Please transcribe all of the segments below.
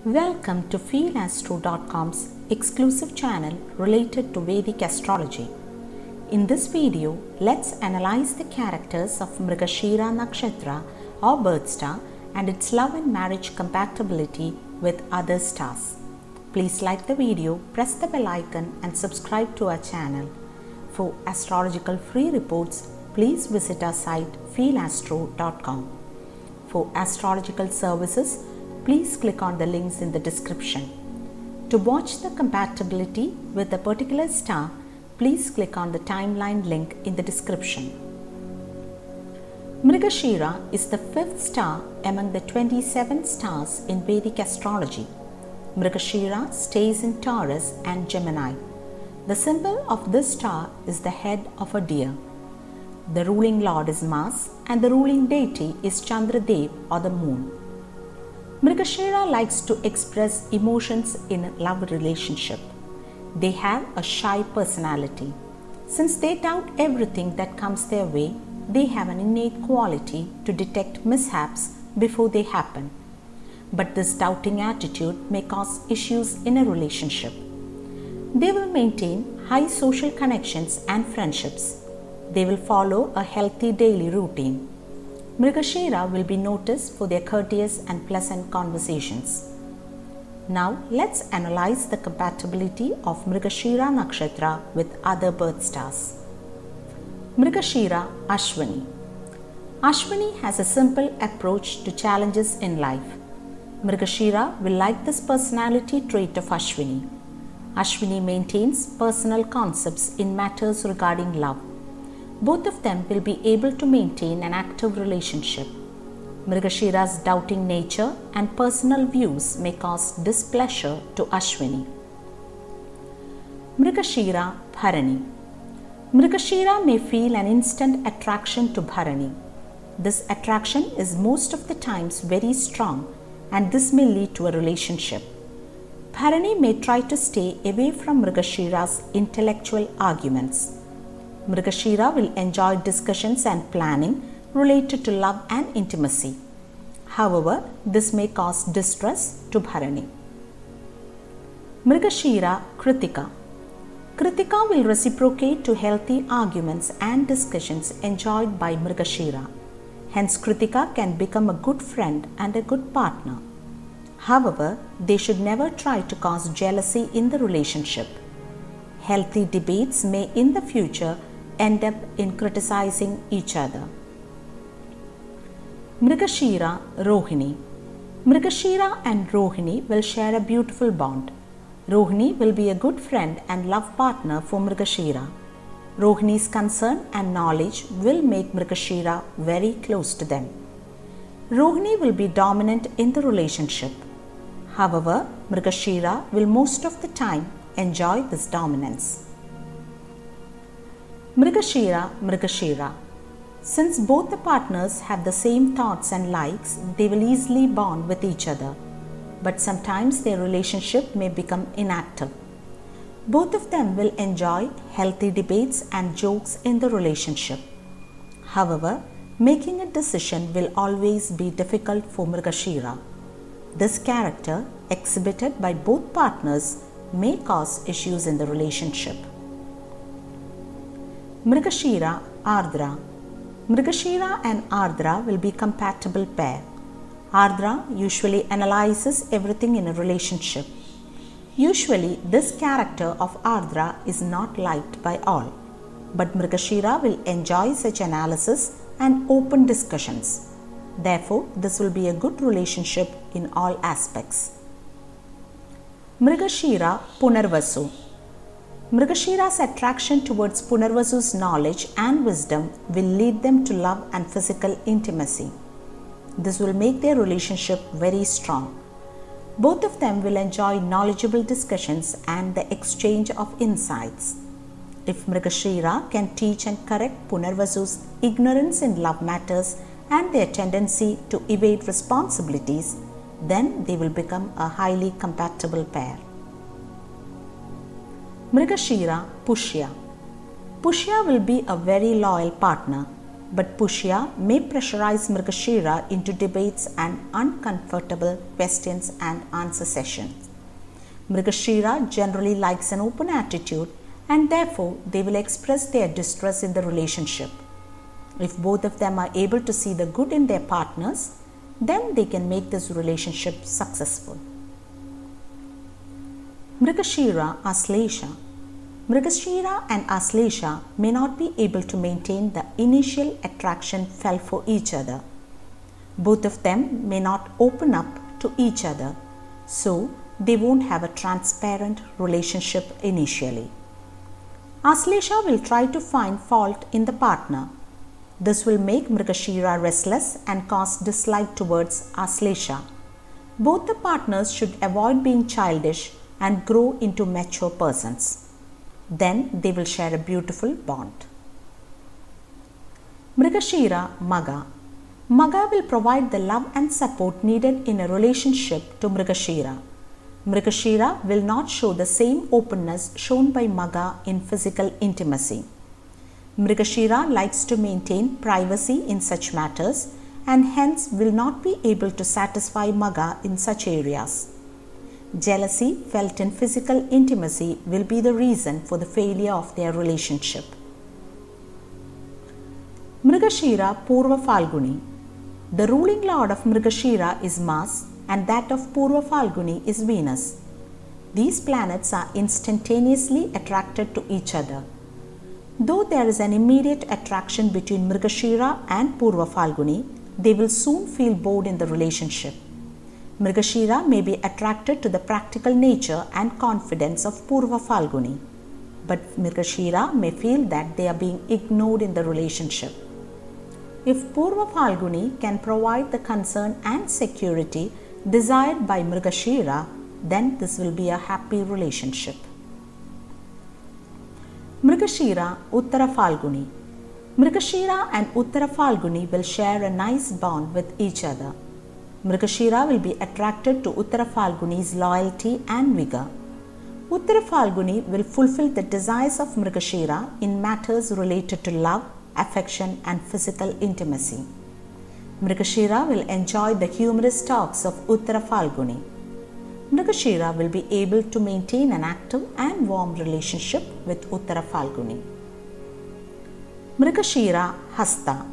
Welcome to feelastro.com's exclusive channel related to Vedic astrology. In this video, let's analyze the characters of Mrigashira Nakshatra or birth star and its love and marriage compatibility with other stars. Please like the video, press the bell icon and subscribe to our channel. For astrological free reports, please visit our site feelastro.com. For astrological services, please click on the links in the description. To watch the compatibility with a particular star, please click on the timeline link in the description. Mrigashira is the fifth star among the 27 stars in Vedic astrology. Mrigashira stays in Taurus and Gemini. The symbol of this star is the head of a deer. The ruling lord is Mars and the ruling deity is Chandradev or the moon. Mrigashira likes to express emotions in a love relationship. They have a shy personality. Since they doubt everything that comes their way, they have an innate quality to detect mishaps before they happen. But this doubting attitude may cause issues in a relationship. They will maintain high social connections and friendships. They will follow a healthy daily routine. Mrigashira will be noticed for their courteous and pleasant conversations. Now let's analyze the compatibility of Mrigashira Nakshatra with other birth stars. Mrigashira Ashwini. Ashwini has a simple approach to challenges in life. Mrigashira will like this personality trait of Ashwini. Ashwini maintains personal concepts in matters regarding love. Both of them will be able to maintain an active relationship. Mrigashira's doubting nature and personal views may cause displeasure to Ashwini. Mrigashira Bharani. Mrigashira may feel an instant attraction to Bharani. This attraction is most of the times very strong and this may lead to a relationship. Bharani may try to stay away from Mrigashira's intellectual arguments. Mrigashira will enjoy discussions and planning related to love and intimacy. However, this may cause distress to Bharani. Mrigashira Kritika. Kritika will reciprocate to healthy arguments and discussions enjoyed by Mrigashira. Hence, Kritika can become a good friend and a good partner. However, they should never try to cause jealousy in the relationship. Healthy debates may in the future end up in criticizing each other. Mrigashira Rohini. Mrigashira and Rohini will share a beautiful bond. Rohini will be a good friend and love partner for Mrigashira. Rohini's concern and knowledge will make Mrigashira very close to them. Rohini will be dominant in the relationship. However, Mrigashira will most of the time enjoy this dominance. Mrigashira. Since both the partners have the same thoughts and likes, they will easily bond with each other. But sometimes their relationship may become inactive. Both of them will enjoy healthy debates and jokes in the relationship. However, making a decision will always be difficult for Mrigashira. This character, exhibited by both partners, may cause issues in the relationship. Mrigashira Ardra. Mrigashira and Ardra will be compatible pair. Ardra usually analyzes everything in a relationship. Usually, this character of Ardra is not liked by all, but Mrigashira will enjoy such analysis and open discussions. Therefore, this will be a good relationship in all aspects. Mrigashira Punarvasu. Mrigashira's attraction towards Punarvasu's knowledge and wisdom will lead them to love and physical intimacy. This will make their relationship very strong. Both of them will enjoy knowledgeable discussions and the exchange of insights. If Mrigashira can teach and correct Punarvasu's ignorance in love matters and their tendency to evade responsibilities, then they will become a highly compatible pair. Mrigashira Pushya. Pushya will be a very loyal partner. but Pushya may pressurize Mrigashira into debates and uncomfortable questions and answer sessions. Mrigashira generally likes an open attitude, and therefore they will express their distress in the relationship. If both of them are able to see the good in their partners, then they can make this relationship successful. Mrigashira Aslesha. Mrigashira and Aslesha may not be able to maintain the initial attraction felt for each other. Both of them may not open up to each other, so they won't have a transparent relationship initially. Aslesha will try to find fault in the partner. This will make Mrigashira restless and cause dislike towards Aslesha. Both the partners should avoid being childish and grow into mature persons. Then they will share a beautiful bond. Mrigashira Maga. Maga will provide the love and support needed in a relationship to Mrigashira. Mrigashira will not show the same openness shown by Maga in physical intimacy. Mrigashira likes to maintain privacy in such matters and hence will not be able to satisfy Maga in such areas. Jealousy felt in physical intimacy will be the reason for the failure of their relationship. Mrigashira Purva Falguni. The ruling lord of Mrigashira is Mars and that of Purva Falguni is Venus. These planets are instantaneously attracted to each other. Though there is an immediate attraction between Mrigashira and Purva Falguni, they will soon feel bored in the relationship. Mrigashira may be attracted to the practical nature and confidence of Purva Falguni, but Mrigashira may feel that they are being ignored in the relationship. If Purva Falguni can provide the concern and security desired by Mrigashira, then this will be a happy relationship. Mrigashira Uttara Falguni. Mrigashira and Uttara Falguni will share a nice bond with each other. Mrigashira will be attracted to Uttara Falguni's loyalty and vigor. Uttara Falguni will fulfill the desires of Mrigashira in matters related to love, affection and physical intimacy. Mrigashira will enjoy the humorous talks of Uttara Falguni. Mrigashira will be able to maintain an active and warm relationship with Uttara Falguni. Mrigashira Hasta.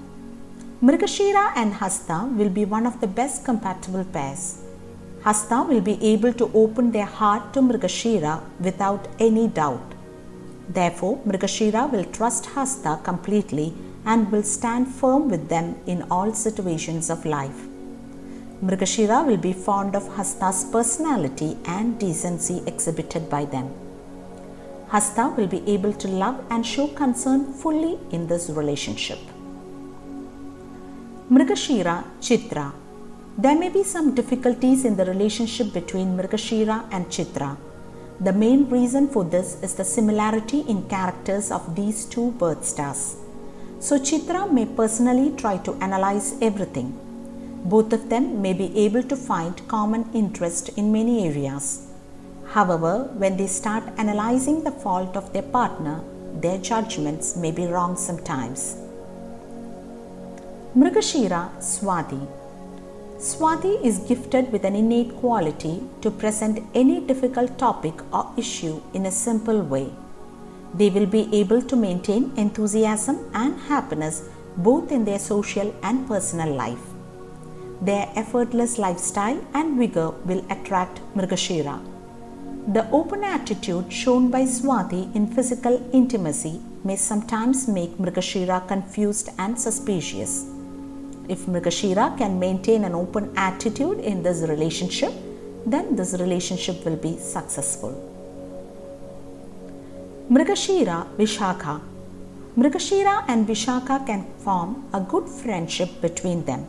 Mrigashira and Hasta will be one of the best compatible pairs. Hasta will be able to open their heart to Mrigashira without any doubt. Therefore, Mrigashira will trust Hasta completely and will stand firm with them in all situations of life. Mrigashira will be fond of Hasta's personality and decency exhibited by them. Hasta will be able to love and show concern fully in this relationship. Mrigashira Chitra. There may be some difficulties in the relationship between Mrigashira and Chitra. The main reason for this is the similarity in characters of these two birth stars. So Chitra may personally try to analyze everything. Both of them may be able to find common interest in many areas. However, when they start analyzing the fault of their partner, their judgments may be wrong sometimes. Mrigashira Swati. Swati is gifted with an innate quality to present any difficult topic or issue in a simple way. They will be able to maintain enthusiasm and happiness both in their social and personal life. Their effortless lifestyle and vigor will attract Mrigashira. The open attitude shown by Swati in physical intimacy may sometimes make Mrigashira confused and suspicious. If Mrigashira can maintain an open attitude in this relationship, then this relationship will be successful. Mrigashira Vishakha. Mrigashira and Vishakha can form a good friendship between them.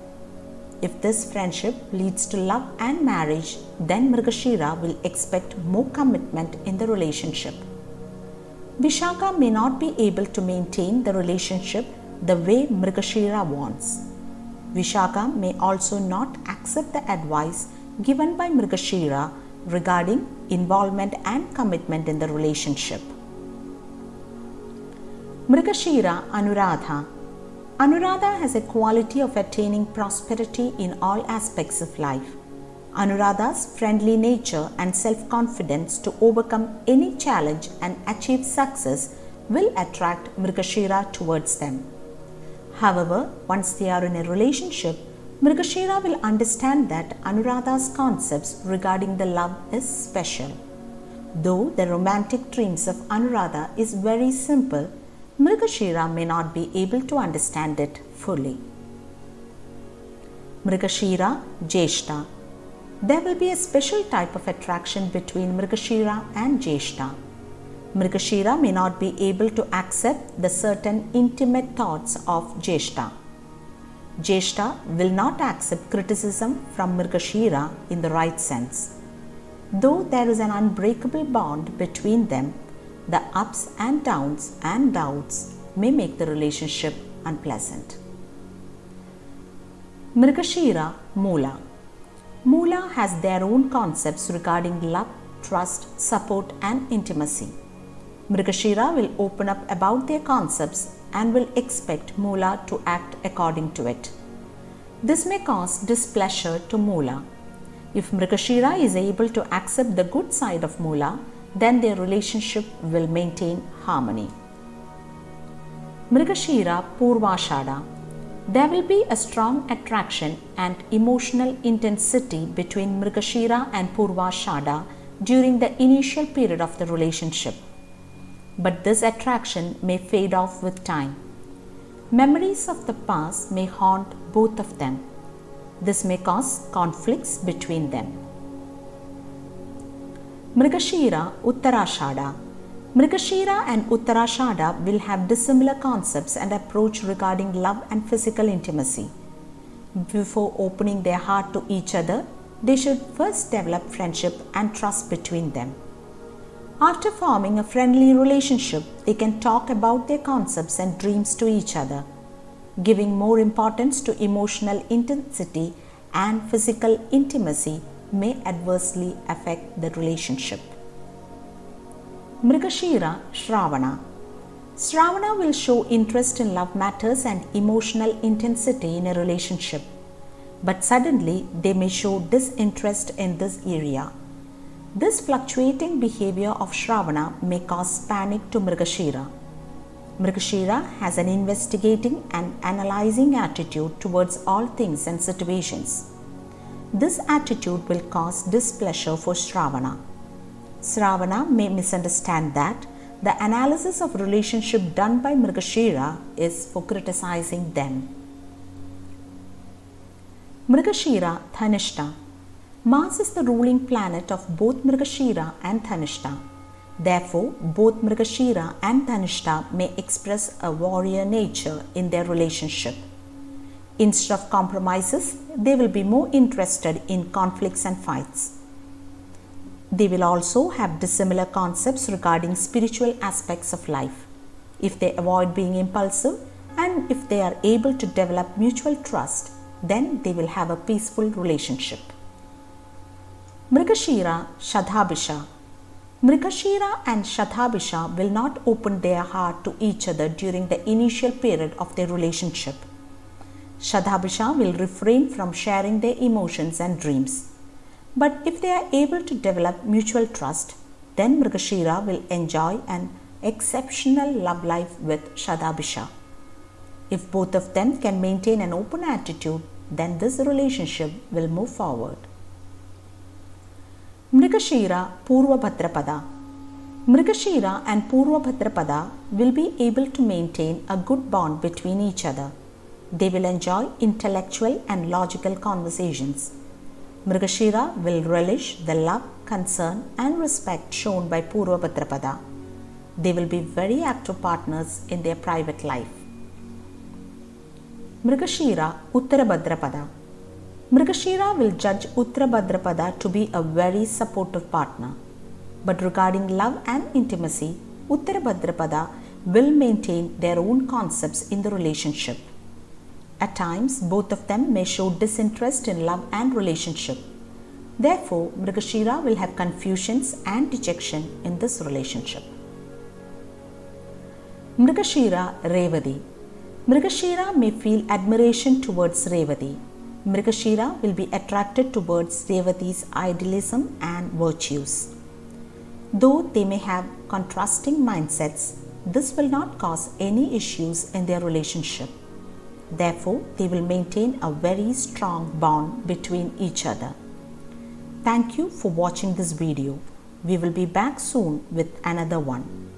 If this friendship leads to love and marriage, then Mrigashira will expect more commitment in the relationship. Vishakha may not be able to maintain the relationship the way Mrigashira wants. Vishakha may also not accept the advice given by Mrigashira regarding involvement and commitment in the relationship. Mrigashira Anuradha. Anuradha has a quality of attaining prosperity in all aspects of life. Anuradha's friendly nature and self-confidence to overcome any challenge and achieve success will attract Mrigashira towards them. However, once they are in a relationship, Mrigashira will understand that Anuradha's concepts regarding the love is special. Though the romantic dreams of Anuradha is very simple, Mrigashira may not be able to understand it fully. Mrigashira Jyeshta. There will be a special type of attraction between Mrigashira and Jyeshta. Mrigashira may not be able to accept the certain intimate thoughts of Jyeshta. Jyeshta will not accept criticism from Mrigashira in the right sense. Though there is an unbreakable bond between them, the ups and downs and doubts may make the relationship unpleasant. Mrigashira Mula. Mula has their own concepts regarding love, trust, support and intimacy. Mrigashira will open up about their concepts and will expect Mula to act according to it. This may cause displeasure to Mula. If Mrigashira is able to accept the good side of Mula, then their relationship will maintain harmony. Mrigashira Purvashada. There will be a strong attraction and emotional intensity between Mrigashira and Purvashada during the initial period of the relationship. But this attraction may fade off with time. Memories of the past may haunt both of them. This may cause conflicts between them. Mrigashira Uttarashada. Mrigashira and Uttarashada will have dissimilar concepts and approach regarding love and physical intimacy. Before opening their heart to each other, they should first develop friendship and trust between them. After forming a friendly relationship, they can talk about their concepts and dreams to each other. Giving more importance to emotional intensity and physical intimacy may adversely affect the relationship. Mrigashira Shravana. Shravana will show interest in love matters and emotional intensity in a relationship, but suddenly they may show disinterest in this area. This fluctuating behavior of Shravana may cause panic to Mrigashira. Mrigashira has an investigating and analyzing attitude towards all things and situations. This attitude will cause displeasure for Shravana. Shravana may misunderstand that the analysis of relationship done by Mrigashira is for criticizing them. Mrigashira Dhanishta. Mars is the ruling planet of both Mrigashira and Dhanishta. Therefore, both Mrigashira and Dhanishta may express a warrior nature in their relationship. Instead of compromises, they will be more interested in conflicts and fights. They will also have dissimilar concepts regarding spiritual aspects of life. If they avoid being impulsive and if they are able to develop mutual trust, then they will have a peaceful relationship. Mrigashira Shadhabisha. Mrigashira and Shadhabisha will not open their heart to each other during the initial period of their relationship. Shadhabisha will refrain from sharing their emotions and dreams. But if they are able to develop mutual trust, then Mrigashira will enjoy an exceptional love life with Shadhabisha. If both of them can maintain an open attitude, then this relationship will move forward. Mrigashira Purvabhadrapada. Mrigashira and Purvabhadrapada will be able to maintain a good bond between each other. They will enjoy intellectual and logical conversations. Mrigashira will relish the love, concern and respect shown by Purvabhadrapada. They will be very active partners in their private life. Mrigashira Uttarabhadrapada. Mrigashira will judge Uttarabhadrapada to be a very supportive partner. But regarding love and intimacy, Uttarabhadrapada will maintain their own concepts in the relationship. At times, both of them may show disinterest in love and relationship. Therefore, Mrigashira will have confusions and dejection in this relationship. Mrigashira Revati. Mrigashira may feel admiration towards Revati. Mrigashira will be attracted towards Revati's idealism and virtues. Though they may have contrasting mindsets, this will not cause any issues in their relationship. Therefore, they will maintain a very strong bond between each other. Thank you for watching this video. We will be back soon with another one.